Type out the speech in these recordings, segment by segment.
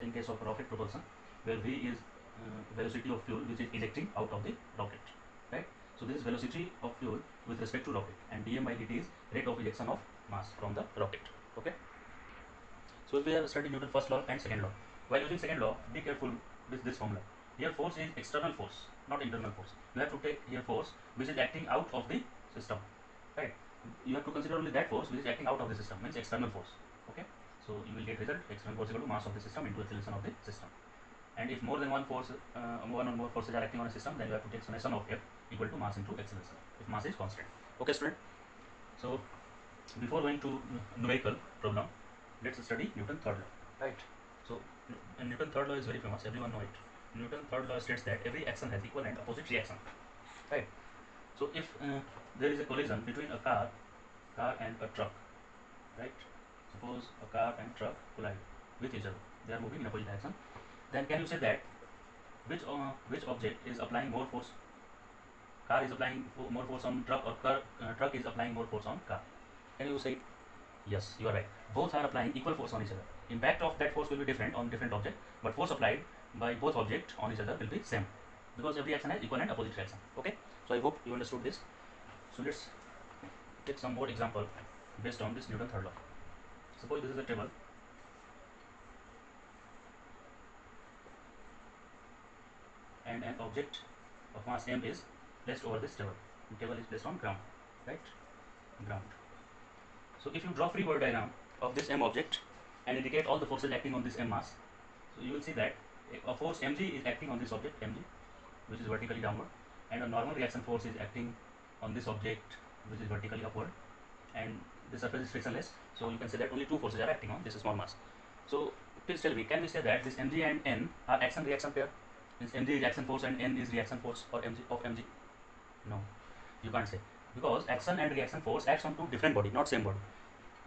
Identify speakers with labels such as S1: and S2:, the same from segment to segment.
S1: in case of rocket propulsion, where V is velocity of fuel which is ejecting out of the rocket, right? So this is velocity of fuel with respect to rocket, and dm by dt is rate of ejection of mass from the rocket. Okay. So we have studied Newton's first law and second law. While using second law, be careful with this formula. Here force is external force, not internal force. You have to take here force which is acting out of the system, right? You have to consider only that force which is acting out of the system, means external force. Okay. So you will get result external force equal to mass of the system into acceleration of the system. And if more than one force, one or more forces are acting on a system, then you have to take summation of F equal to mass into acceleration if mass is constant. Okay, student. So before going to numerical problem, let's study Newton's third law. Right. So Newton's third law is very famous. Everyone know it. Newton's third law states that every action has equal and opposite reaction. Right. So if there is a collision between a car and a truck, right? Suppose a car and truck collide with each other. They are moving in opposite direction. Then can you say that which object is applying more force? Car is applying more force on truck, or truck is applying more force on car? Can you say it? Yes, you are right. Both are applying equal force on each other. Impact of that force will be different on different object, but force applied by both objects on each other will be same, because every action has equal and opposite reaction. Okay. So I hope you understood this. So let's take some more example based on this Newton's third law. Suppose this is a table, and an object of mass m is placed over this table. The table is placed on ground, right? Ground. So if you draw free body diagram of this m object and indicate all the forces acting on this m mass, so you will see that a force mg is acting on this object mg, which is vertically downward, and a normal reaction force is acting on this object, which is vertically upward, and the surface is frictionless. So you can say that only two forces are acting on this small mass. So please tell me, can we say that this mg and n are action reaction pair? Means mg is action force and n is reaction force or mg of mg? No, you can't say, because action and reaction force acts on two different body, not same body.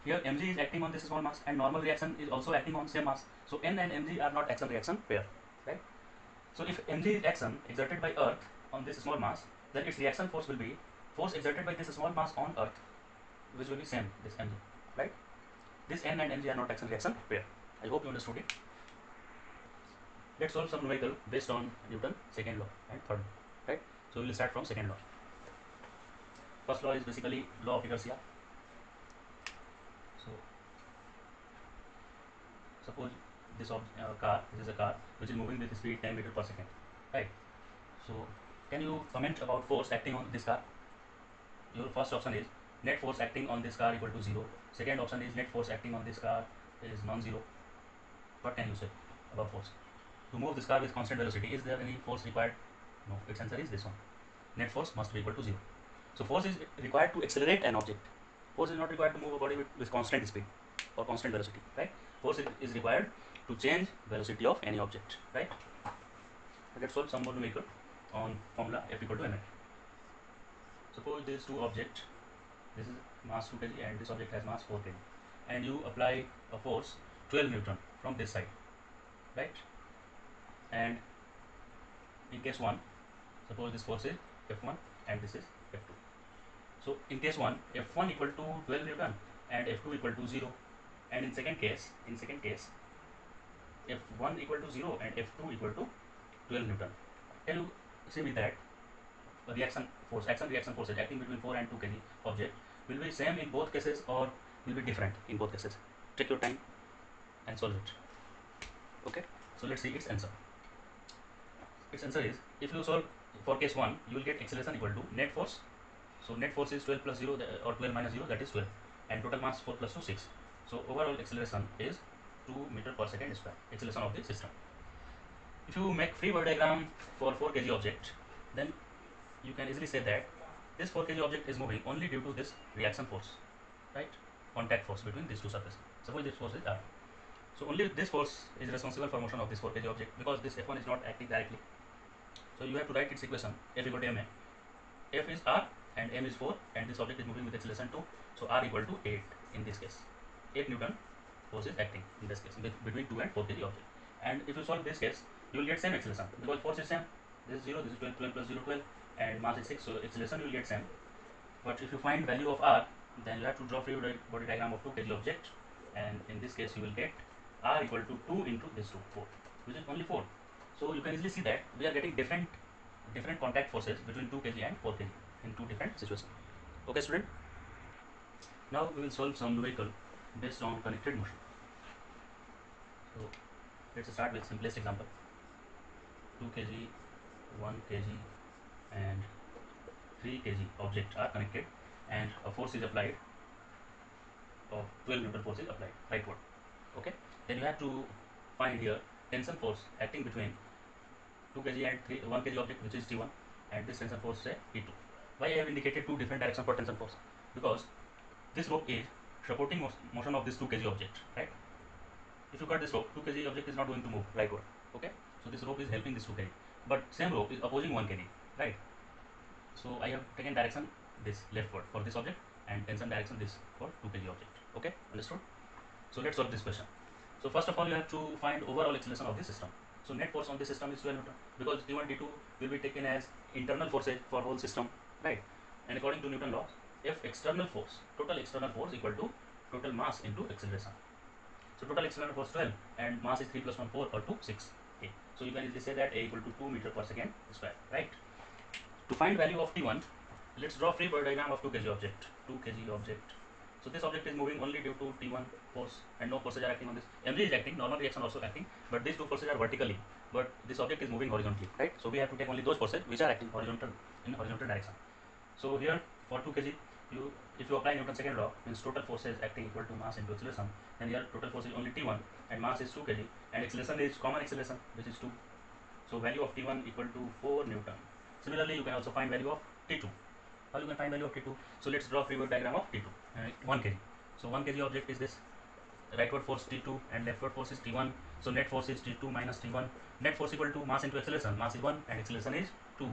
S1: Here mg is acting on this small mass, and normal reaction is also acting on same mass. So n and mg are not action reaction pair, right? So if mg is action exerted by earth on this small mass, then its reaction force will be force exerted by this small mass on earth, which will be same, this mg, right? This n and mg are not action reaction pair. I hope you understood it. Let's solve some numerical based on Newton's second law and third law, right? So we will start from second law. First law is basically law of inertia. So suppose this is a car which is moving with speed 10 meters per second, right? So can you comment about force acting on this car? Your first option is net force acting on this car equal to 0. Second option is net force acting on this car is non-zero. What can you say about force? To move this car with constant velocity, is there any force required? No. Its answer is this one. Net force must be equal to 0. So force is required to accelerate an object. Force is not required to move a body with constant speed or constant velocity, right? Force is required to change velocity of any object, right? Let's solve some more numerical on formula F equal to ma. Suppose these two objects, this is mass 2 kg and this object has mass 4 kg, and you apply a force 12 Newton from this side, right? And in case 1, suppose this force is F1 and this is F2. So in case 1, F1 equal to 12 Newton and F2 equal to 0. And in second case, F1 equal to 0 and F2 equal to 12 Newton. Can you see me that reaction force, action reaction forces acting between 4 and 2 kg object will be same in both cases or will be different in both cases? Take your time and solve it. Okay, so let's see its answer. Its answer is, if you solve for case 1, you will get acceleration equal to net force. So net force is 12 plus 0 or 12 minus 0, that is 12, and total mass 4 plus 2 6. So overall acceleration is 2 meter per second square, acceleration of the system. If you make free body diagram for 4 kg object, then you can easily say that this 4 kg object is moving only due to this reaction force, right? Contact force between these two surfaces. Suppose this force is R. So only this force is responsible for motion of this 4 kg object, because this F1 is not acting directly. So you have to write its equation, F equal to ma. F is R and m is 4, and this object is moving with acceleration 2. So R equal to 8 in this case. 8 Newton force is acting in this case between 2 and 4 kg object. And if you solve this case, you will get same acceleration, because force is same. This is 0, this is 12, 12 plus 0, 12, and mass is 6, so acceleration you will get same. But if you find value of R, then you have to draw free body diagram of 2 kg object, and in this case you will get R equal to 2 into this 2, 4, which is only 4. So you can easily see that we are getting different contact forces between 2 kg and 4 kg in two different situations. Okay, student. Now we will solve some numerical based on connected motion. So let's start with simplest example. 2 kg, 1 kg and 3 kg objects are connected and a force is applied of 12 Newton force is applied rightward. Okay, then you have to find here tension force acting between 2 kg and 1 kg object, which is T1, and this tension force is T2. Why I have indicated two different directions for tension force? Because this rope is supporting motion of this 2 kg object, right? If you cut this rope, 2 kg object is not going to move rightward. Okay, so this rope is helping this 2 kg, but same rope is opposing 1 kg, right? So I have taken direction this leftward for this object and tension direction this for 2 kg object. Okay, understood? So let's solve this question. So first of all, you have to find overall acceleration of the system. So net force on the system is 12 Newton, because T1, T2 will be taken as internal forces for whole system, right? And according to Newton law, if external force, total external force equal to total mass into acceleration. So total external force 12 and mass is 3 plus 1 4 or 2 6. Okay. So you can easily say that A equal to 2 meter per second square, right? To find value of T1, let's draw free body diagram of 2 kg object. 2 kg object. So this object is moving only due to T1 force and no forces are acting on this. MG is acting, normal reaction also acting, but these two forces are vertically, but this object is moving horizontally, right? So we have to take only those forces which are acting horizontal in horizontal direction. So here for 2 kg, if you apply Newton's second law, means total force is acting equal to mass into acceleration, then here total force is only T1 and mass is 2 kg and acceleration is common acceleration, which is 2. So value of T1 equal to 4 Newton. Similarly, you can also find value of T2. How you can find value of T2? So let's draw free body diagram of T2. 1 kg. So 1 kg object is this. Rightward force T2 and leftward force is T1. So net force is T2 minus T1. Net force equal to mass into acceleration. Mass is 1 and acceleration is 2.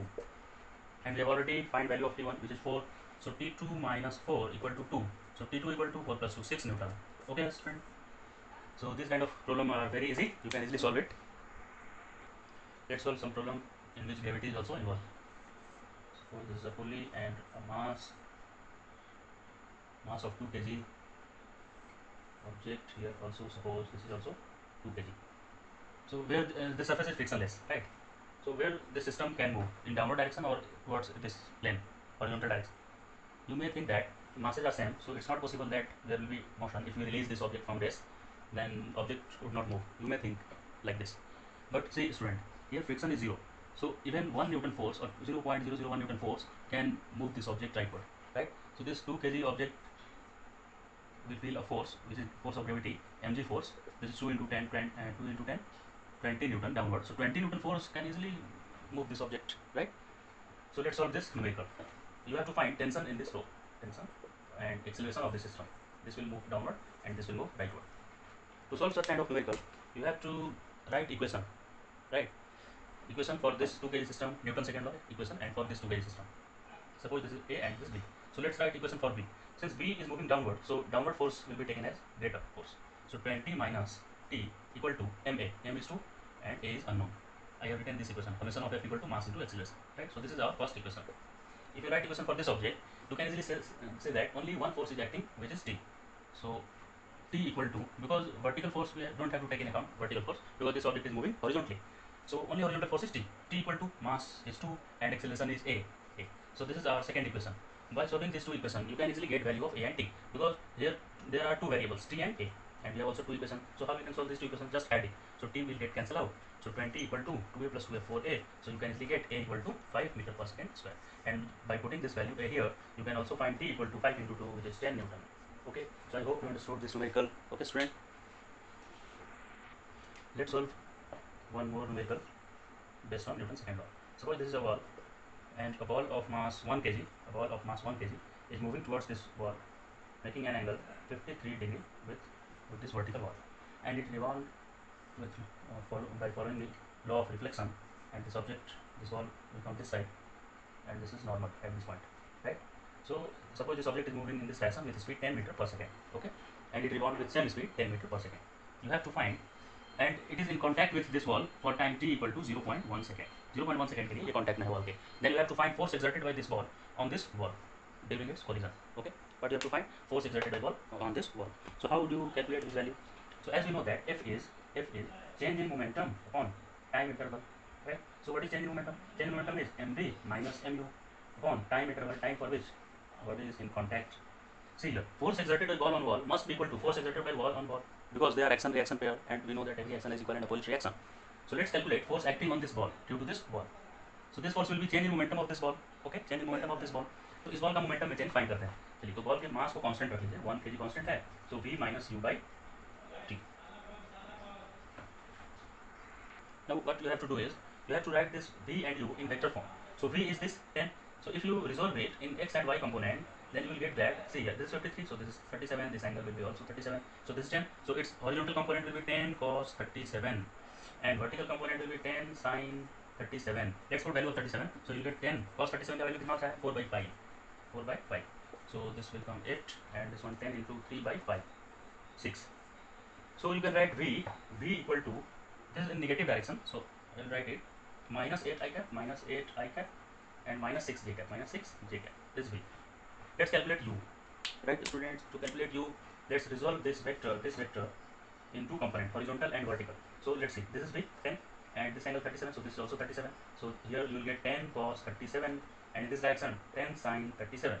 S1: And we have already find value of T1, which is 4. So T2 minus 4 equal to 2. So T2 equal to 4 plus 2, 6 Newton. Okay, student. So this kind of problem are very easy. You can easily solve it. Let's solve some problem in which gravity is also involved. So this is a pulley and a mass of 2 kg object. Here also suppose this is also 2 kg. So where the surface is frictionless, right? So where the system can move in downward direction or towards this plane, horizontal direction. You may think that masses are same, so it's not possible that there will be motion. If we release this object from rest, then object would not move. You may think like this. But see student, here friction is 0. So even 1 Newton force or 0.001 Newton force can move this object rightward, right? So this 2 kg object will feel a force, which is force of gravity, mg force, which is 2 into 10, 2 into 10, 20 Newton downward. So 20 Newton force can easily move this object, right? So let's solve this numerical. You have to find tension in this rope, tension and acceleration of the system. This will move downward and this will move rightward. To solve such kind of numerical, you have to write equation, right? Equation for this 2 kg system, Newton's second law equation, and for this 2 kg system. Suppose this is A and this is B. So let's write equation for B. Since B is moving downward, so downward force will be taken as greater force. So 20 minus T equal to MA. M is 2 and A is unknown. I have written this equation, summation of F equal to mass into acceleration, right? So this is our first equation. If you write equation for this object, you can easily say that only one force is acting, which is T. So T equal to, because vertical force we don't have to take in account vertical force, because this object is moving horizontally. So only horizontal force is T. T equal to mass is 2 and acceleration is A. So this is our second equation. By solving these two equations, you can easily get value of A and T, because here there are two variables T and A, and we have also two equations. So how we can solve these two equations? Just add it. So T will get cancelled out. So 20 equal to 2A plus 2A 4A. So you can easily get A equal to 5 meter per second square. And by putting this value A here, you can also find T equal to 5 into 2, which is 10 Newton. Okay. So I hope you understood this numerical. Okay, student. Let's solve one more numerical based on Newton's second law. Suppose this is a wall and a ball of mass 1 kg, is moving towards this wall, making an angle 53 degree with this vertical wall, and it revolved with by following the law of reflection, and this object, this wall will come this side, and this is normal at this point, right? So suppose this object is moving in this direction with speed 10 meter per second, okay, and it revolved with same speed 10 meter per second. You have to find, and it is in contact with this wall for time t equal to 0.1 second. 0.1 second के लिए ये contact में है wall के. Then you have to find force exerted by this ball on this wall during its collision. Okay, but you have to find force exerted by ball on this wall. So how do you calculate this value? So as we know that F is change in momentum upon time interval, right? So what is change in momentum? Change in momentum is mv minus mu upon time interval, time for which body is in contact. See here, force exerted by ball on wall must be equal to force exerted by ball on ball, because they are action reaction pair, and we know that every action is equal and opposite reaction. So let's calculate force acting on this ball due to this ball. So this force will be change in momentum of this ball. Okay, change in momentum of this ball. तो इस ball का momentum में change find करते हैं. चलिए, तो ball के मास को कांस्टेंट रख लीजिए, 1 kg कांस्टेंट है, so v minus u by t. Now what you have to do is you have to write this v and u in vector form. So v is this 10. So if you resolve it in x and y component, then you will get that. See here, this is 53, so this is 37. This angle will be also 37. So this is 10. So its horizontal component will be 10 cos 37, and vertical component will be 10 sin 37. Let's put value of 37. So you get 10 cos 37 का value कितना होता है? 4 by 5. 4 by 5. So this will come 8, and this one 10 into 3 by 5, 6. So you can write v equal to, this is in negative direction, so I will write it minus 8 I cap, minus 8 I cap, and minus 6 j cap, minus 6 j cap. This v. Let's calculate u. Right, students, to calculate u, let's resolve this vector in two components, horizontal and vertical. So let's see, this is v 10, and this angle 37, so this is also 37. So here you will get 10 cos 37, and in this direction 10 sin 37.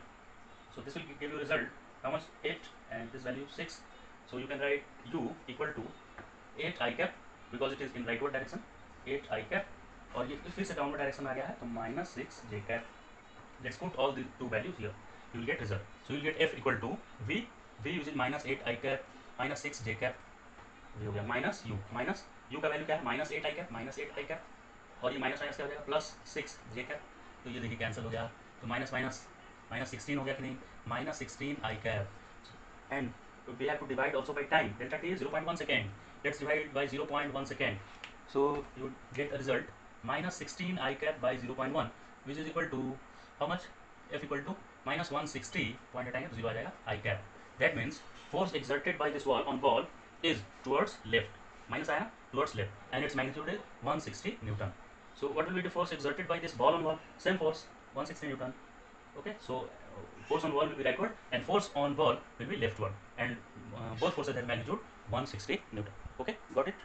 S1: So this will give you result, how much? 8, and this value 6. So you can write u equal to 8 I cap, because it is in rightward direction, 8 I cap, और ये फिर से downward direction आ गया है, तो minus 6 j cap. Let's put all the two values here. You will get result. So you will get f equal to v which is minus 8 I cap, minus 6 j cap, v हो गया minus u का value क्या है? minus 8 I cap, minus 8 I cap, और ये minus minus क्या हो जाएगा? Plus 6 j cap. तो ये देखिए कैंसिल हो गया, तो माइनस माइनस माइनस 16 हो गया कि नहीं? minus 16 I cap. And we have to divide also by time. Delta t is 0.1 second. Let's divide by 0.1 second. So you get a result minus 16 I cap by 0.1, which is equal to how much? F equal to minus 160. Point हटाएंगे तो 0 आ जाएगा I cap. That means force exerted by this wall on ball is towards left. Minus आया towards left, and its magnitude is 160 Newton. So what will be the force exerted by this ball on wall? Same force, 160 Newton. Okay, so force on wall will be rightward, and force on ball will be leftward, and both forces have magnitude 160 Newton. Okay, got it?